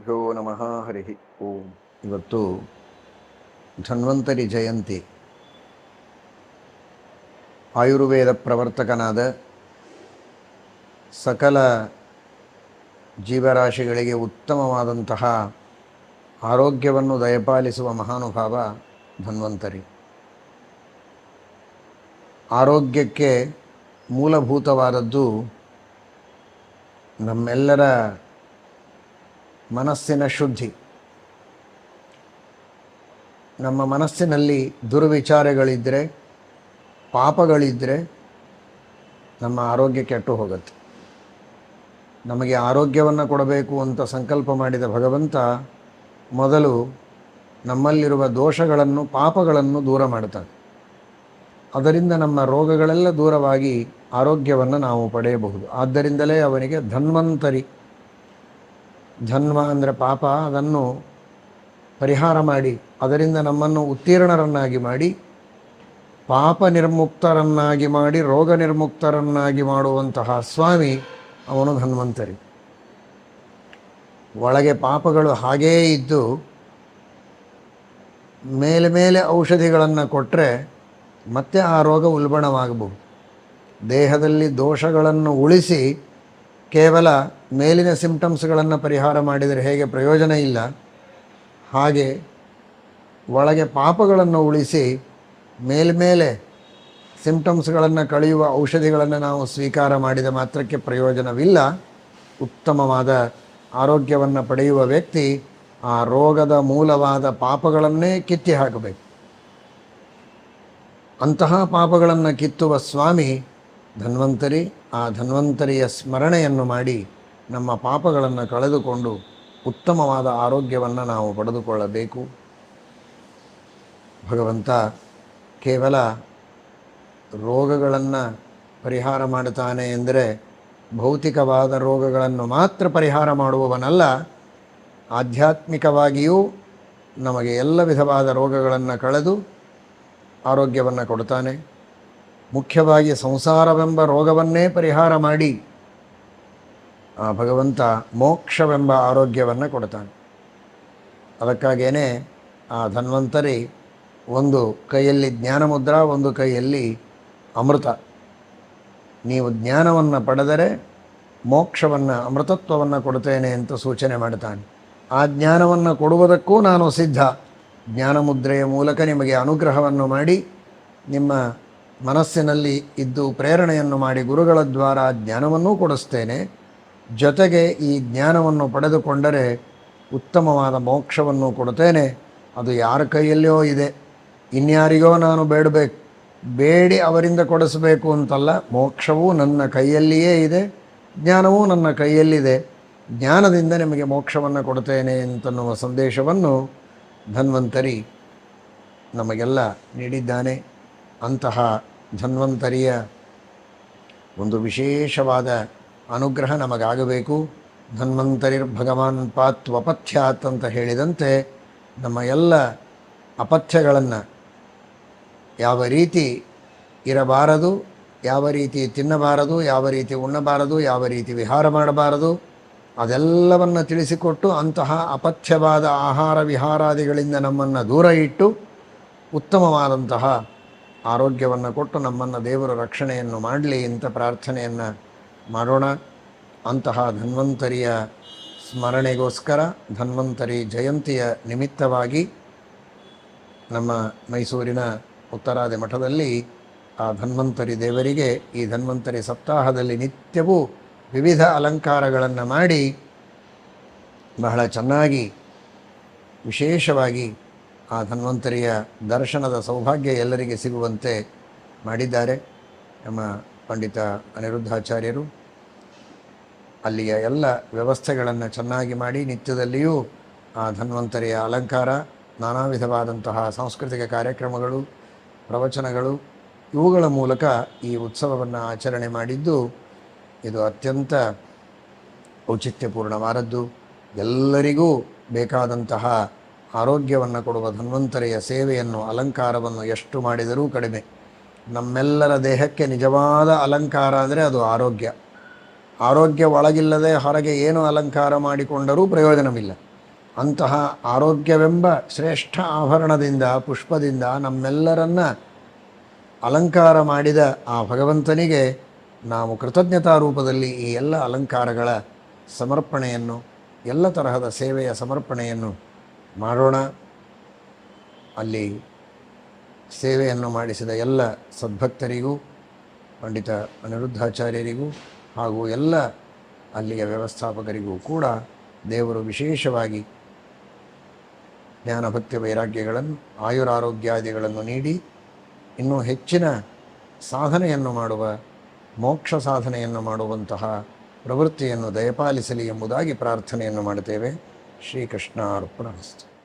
ಶ್ರೀಗುರುಭ್ಯೋ ನಮಃ. ಹರಿ ಓಂ. ಇವತ್ತು ಧನ್ವಂತರಿ ಜಯಂತಿ. ಆಯುರ್ವೇದ ಪ್ರವರ್ತಕನಾದ ಸಕಲ ಜೀವರಾಶಿಗಳಿಗೆ ಉತ್ತಮವಾದಂತಹ ಆರೋಗ್ಯವನ್ನು ದಯಪಾಲಿಸುವ ಮಹಾನುಭಾವ ಧನ್ವಂತರಿ. ಆರೋಗ್ಯಕ್ಕೆ ಮೂಲಭೂತವಾದದ್ದು ನಮ್ಮೆಲ್ಲರ ಮನಸ್ಸಿನ ಶುದ್ಧಿ. ನಮ್ಮ ಮನಸ್ಸಿನಲ್ಲಿ ದುರ್ವಿಚಾರಗಳಿದ್ದರೆ, ಪಾಪಗಳಿದ್ದರೆ ನಮ್ಮ ಆರೋಗ್ಯ ಕೆಟ್ಟು ಹೋಗುತ್ತೆ. ನಮಗೆ ಆರೋಗ್ಯವನ್ನು ಕೊಡಬೇಕು ಅಂತ ಸಂಕಲ್ಪ ಮಾಡಿದ ಭಗವಂತ ಮೊದಲು ನಮ್ಮಲ್ಲಿರುವ ದೋಷಗಳನ್ನು, ಪಾಪಗಳನ್ನು ದೂರ ಮಾಡ್ತಾನೆ. ಅದರಿಂದ ನಮ್ಮ ರೋಗಗಳೆಲ್ಲ ದೂರವಾಗಿ ಆರೋಗ್ಯವನ್ನು ನಾವು ಪಡೆಯಬಹುದು. ಆದ್ದರಿಂದಲೇ ಅವನಿಗೆ ಧನ್ವಂತರಿ. ಧನ್ವ ಅಂದರೆ ಪಾಪ, ಅದನ್ನು ಪರಿಹಾರ ಮಾಡಿ ಅದರಿಂದ ನಮ್ಮನ್ನು ಉತ್ತೀರ್ಣರನ್ನಾಗಿ ಮಾಡಿ, ಪಾಪ ನಿರ್ಮುಕ್ತರನ್ನಾಗಿ ಮಾಡಿ, ರೋಗ ನಿರ್ಮುಕ್ತರನ್ನಾಗಿ ಮಾಡುವಂತಹ ಸ್ವಾಮಿ ಅವನು ಧನ್ವಂತರಿ. ಒಳಗೆ ಪಾಪಗಳು ಹಾಗೇ ಇದ್ದು ಮೇಲೆ ಮೇಲೆ ಔಷಧಿಗಳನ್ನು ಕೊಟ್ಟರೆ ಮತ್ತೆ ಆ ರೋಗ ಉಲ್ಬಣವಾಗಬಹುದು. ದೇಹದಲ್ಲಿ ದೋಷಗಳನ್ನು ಉಳಿಸಿ ಕೇವಲ ಮೇಲಿನ ಸಿಂಪ್ಟಮ್ಸ್ಗಳನ್ನು ಪರಿಹಾರ ಮಾಡಿದರೆ ಹೇಗೆ ಪ್ರಯೋಜನ ಇಲ್ಲ, ಹಾಗೆ ಒಳಗೆ ಪಾಪಗಳನ್ನು ಉಳಿಸಿ ಮೇಲ್ಮೇಲೆ ಸಿಂಪ್ಟಮ್ಸ್ಗಳನ್ನು ಕಳೆಯುವ ಔಷಧಿಗಳನ್ನು ನಾವು ಸ್ವೀಕಾರ ಮಾಡಿದ ಮಾತ್ರಕ್ಕೆ ಪ್ರಯೋಜನವಿಲ್ಲ. ಉತ್ತಮವಾದ ಆರೋಗ್ಯವನ್ನು ಪಡೆಯುವ ವ್ಯಕ್ತಿ ಆ ರೋಗದ ಮೂಲವಾದ ಪಾಪಗಳನ್ನೇ ಕಿತ್ತಿ ಹಾಕಬೇಕು. ಅಂತಹ ಪಾಪಗಳನ್ನು ಕಿತ್ತುವ ಸ್ವಾಮಿ ಧನ್ವಂತರಿ. ಆ ಧನ್ವಂತರಿಯ ಸ್ಮರಣೆಯನ್ನು ಮಾಡಿ ನಮ್ಮ ಪಾಪಗಳನ್ನು ಕಳೆದುಕೊಂಡು ಉತ್ತಮವಾದ ಆರೋಗ್ಯವನ್ನು ನಾವು ಪಡೆದುಕೊಳ್ಳಬೇಕು. ಭಗವಂತ ಕೇವಲ ರೋಗಗಳನ್ನು ಪರಿಹಾರ ಮಾಡುತ್ತಾನೆ ಎಂದರೆ ಭೌತಿಕವಾದ ರೋಗಗಳನ್ನು ಮಾತ್ರ ಪರಿಹಾರ ಮಾಡುವವನಲ್ಲ, ಆಧ್ಯಾತ್ಮಿಕವಾಗಿಯೂ ನಮಗೆ ಎಲ್ಲ ವಿಧವಾದ ರೋಗಗಳನ್ನು ಕಳೆದು ಆರೋಗ್ಯವನ್ನು ಕೊಡ್ತಾನೆ. ಮುಖ್ಯವಾಗಿ ಸಂಸಾರವೆಂಬ ರೋಗವನ್ನೇ ಪರಿಹಾರ ಮಾಡಿ ಆ ಭಗವಂತ ಮೋಕ್ಷವೆಂಬ ಆರೋಗ್ಯವನ್ನು ಕೊಡ್ತಾನೆ. ಅದಕ್ಕಾಗೇ ಆ ಧನ್ವಂತರಿ ಒಂದು ಕೈಯಲ್ಲಿ ಜ್ಞಾನಮುದ್ರ, ಒಂದು ಕೈಯಲ್ಲಿ ಅಮೃತ. ನೀವು ಜ್ಞಾನವನ್ನು ಪಡೆದರೆ ಮೋಕ್ಷವನ್ನು, ಅಮೃತತ್ವವನ್ನು ಕೊಡ್ತೇನೆ ಅಂತ ಸೂಚನೆ ಮಾಡ್ತಾನೆ. ಆ ಜ್ಞಾನವನ್ನು ಕೊಡುವುದಕ್ಕೂ ನಾನು ಸಿದ್ಧ. ಜ್ಞಾನಮುದ್ರೆಯ ಮೂಲಕ ನಿಮಗೆ ಅನುಗ್ರಹವನ್ನು ಮಾಡಿ, ನಿಮ್ಮ ಮನಸ್ಸಿನಲ್ಲಿ ಇದ್ದು ಪ್ರೇರಣೆಯನ್ನು ಮಾಡಿ ಗುರುಗಳ ದ್ವಾರ ಜ್ಞಾನವನ್ನೂ ಕೊಡಿಸ್ತೇನೆ. ಜೊತೆಗೆ ಈ ಜ್ಞಾನವನ್ನು ಪಡೆದುಕೊಂಡರೆ ಉತ್ತಮವಾದ ಮೋಕ್ಷವನ್ನು ಕೊಡ್ತೇನೆ. ಅದು ಯಾರ ಕೈಯಲ್ಲಿಯೋ ಇದೆ, ಇನ್ಯಾರಿಗೋ ನಾನು ಬೇಡಿ ಅವರಿಂದ ಕೊಡಿಸಬೇಕು ಅಂತಲ್ಲ. ಮೋಕ್ಷವೂ ನನ್ನ ಕೈಯಲ್ಲಿಯೇ ಇದೆ, ಜ್ಞಾನವೂ ನನ್ನ ಕೈಯಲ್ಲಿದೆ. ಜ್ಞಾನದಿಂದ ನಿಮಗೆ ಮೋಕ್ಷವನ್ನು ಕೊಡ್ತೇನೆ ಅಂತನ್ನುವ ಸಂದೇಶವನ್ನು ಧನ್ವಂತರಿ ನಮಗೆಲ್ಲ ನೀಡಿದ್ದಾನೆ. ಅಂತಹ ಧನ್ವಂತರಿಯ ಒಂದು ವಿಶೇಷವಾದ ಅನುಗ್ರಹ ನಮಗಾಗಬೇಕು. ಧನ್ವಂತರಿರ್ ಭಗವಾನ್ ಪಾತ್ವಪಥ್ಯಾತ್ ಅಂತ ಹೇಳಿದಂತೆ ನಮ್ಮ ಎಲ್ಲ ಅಪಥ್ಯಗಳನ್ನು ಯಾವ ರೀತಿ ಇರಬಾರದು, ಯಾವ ರೀತಿ ತಿನ್ನಬಾರದು, ಯಾವ ರೀತಿ ಉಣ್ಣಬಾರದು, ಯಾವ ರೀತಿ ವಿಹಾರ ಮಾಡಬಾರದು, ಅದೆಲ್ಲವನ್ನು ತಿಳಿಸಿಕೊಟ್ಟು ಅಂತಹ ಅಪಥ್ಯವಾದ ಆಹಾರ ವಿಹಾರಾದಿಗಳಿಂದ ನಮ್ಮನ್ನು ದೂರ ಇಟ್ಟು ಉತ್ತಮವಾದಂತಹ ಆರೋಗ್ಯವನ್ನು ಕೊಟ್ಟು ನಮ್ಮನ್ನು ದೇವರ ರಕ್ಷಣೆಯನ್ನು ಮಾಡಲಿ ಅಂತ ಪ್ರಾರ್ಥನೆಯನ್ನು ಮಾಡೋಣ. ಅಂತಹ ಧನ್ವಂತರಿಯ ಸ್ಮರಣೆಗೋಸ್ಕರ ಧನ್ವಂತರಿ ಜಯಂತಿಯ ನಿಮಿತ್ತವಾಗಿ ನಮ್ಮ ಮೈಸೂರಿನ ಉತ್ತರಾದಿ ಮಠದಲ್ಲಿ ಆ ಧನ್ವಂತರಿ ದೇವರಿಗೆ ಈ ಧನ್ವಂತರಿ ಸಪ್ತಾಹದಲ್ಲಿ ನಿತ್ಯವೂ ವಿವಿಧ ಅಲಂಕಾರಗಳನ್ನು ಮಾಡಿ ಬಹಳ ಚೆನ್ನಾಗಿ ವಿಶೇಷವಾಗಿ ಆ ಧನ್ವಂತರಿಯ ದರ್ಶನದ ಸೌಭಾಗ್ಯ ಎಲ್ಲರಿಗೆ ಸಿಗುವಂತೆ ಮಾಡಿದ್ದಾರೆ. ನಮ್ಮ ಪಂಡಿತ ಅನಿರುದ್ಧಾಚಾರ್ಯರು ಅಲ್ಲಿಯ ಎಲ್ಲ ವ್ಯವಸ್ಥೆಗಳನ್ನು ಚೆನ್ನಾಗಿ ಮಾಡಿ ನಿತ್ಯದಲ್ಲಿಯೂ ಆ ಧನ್ವಂತರಿಯ ಅಲಂಕಾರ, ನಾನಾ ವಿಧವಾದಂತಹ ಸಾಂಸ್ಕೃತಿಕ ಕಾರ್ಯಕ್ರಮಗಳು, ಪ್ರವಚನಗಳು, ಇವುಗಳ ಮೂಲಕ ಈ ಉತ್ಸವವನ್ನು ಆಚರಣೆ ಮಾಡಿದ್ದು ಇದು ಅತ್ಯಂತ ಔಚಿತ್ಯಪೂರ್ಣವಾದದ್ದು. ಎಲ್ಲರಿಗೂ ಬೇಕಾದಂತಹ ಆರೋಗ್ಯವನ್ನು ಕೊಡುವ ಧನ್ವಂತರಿಯ ಸೇವೆಯನ್ನು, ಅಲಂಕಾರವನ್ನು ಎಷ್ಟು ಮಾಡಿದರೂ ಕಡಿಮೆ. ನಮ್ಮೆಲ್ಲರ ದೇಹಕ್ಕೆ ನಿಜವಾದ ಅಲಂಕಾರ ಅಂದರೆ ಅದು ಆರೋಗ್ಯ. ಆರೋಗ್ಯ ಒಳಗಿಲ್ಲದೆ ಹೊರಗೆ ಏನು ಅಲಂಕಾರ ಮಾಡಿಕೊಂಡರೂ ಪ್ರಯೋಜನವಿಲ್ಲ. ಅಂತಹ ಆರೋಗ್ಯವೆಂಬ ಶ್ರೇಷ್ಠ ಆಭರಣದಿಂದ ಪುಷ್ಪದಿಂದ ನಮ್ಮೆಲ್ಲರನ್ನ ಅಲಂಕಾರ ಮಾಡಿದ ಆ ಭಗವಂತನಿಗೆ ನಾವು ಕೃತಜ್ಞತಾ ರೂಪದಲ್ಲಿ ಈ ಎಲ್ಲ ಅಲಂಕಾರಗಳ ಸಮರ್ಪಣೆಯನ್ನು, ಎಲ್ಲ ತರಹದ ಸೇವೆಯ ಸಮರ್ಪಣೆಯನ್ನು ಮಾಡೋಣ. ಅಲ್ಲಿ ಸೇವೆಯನ್ನು ಮಾಡಿಸಿದ ಎಲ್ಲ ಸದ್ಭಕ್ತರಿಗೂ, ಪಂಡಿತ ಅನಿರುದ್ಧಾಚಾರ್ಯರಿಗೂ ಹಾಗೂ ಎಲ್ಲ ಅಲ್ಲಿಯ ವ್ಯವಸ್ಥಾಪಕರಿಗೂ ಕೂಡ ದೇವರು ವಿಶೇಷವಾಗಿ ಜ್ಞಾನಭಕ್ತಿ ವೈರಾಗ್ಯಗಳನ್ನು, ಆಯುರಾರೋಗ್ಯಾದಿಗಳನ್ನು ನೀಡಿ ಇನ್ನೂ ಹೆಚ್ಚಿನ ಸಾಧನೆಯನ್ನು ಮಾಡುವ, ಮೋಕ್ಷ ಸಾಧನೆಯನ್ನು ಮಾಡುವಂತಹ ಪ್ರವೃತ್ತಿಯನ್ನು ದಯಪಾಲಿಸಲಿ ಎಂಬುದಾಗಿ ಪ್ರಾರ್ಥನೆಯನ್ನು ಮಾಡುತ್ತೇವೆ. ಶ್ರೀಕೃಷ್ಣಾರ್ಪಣಮಸ್ತು.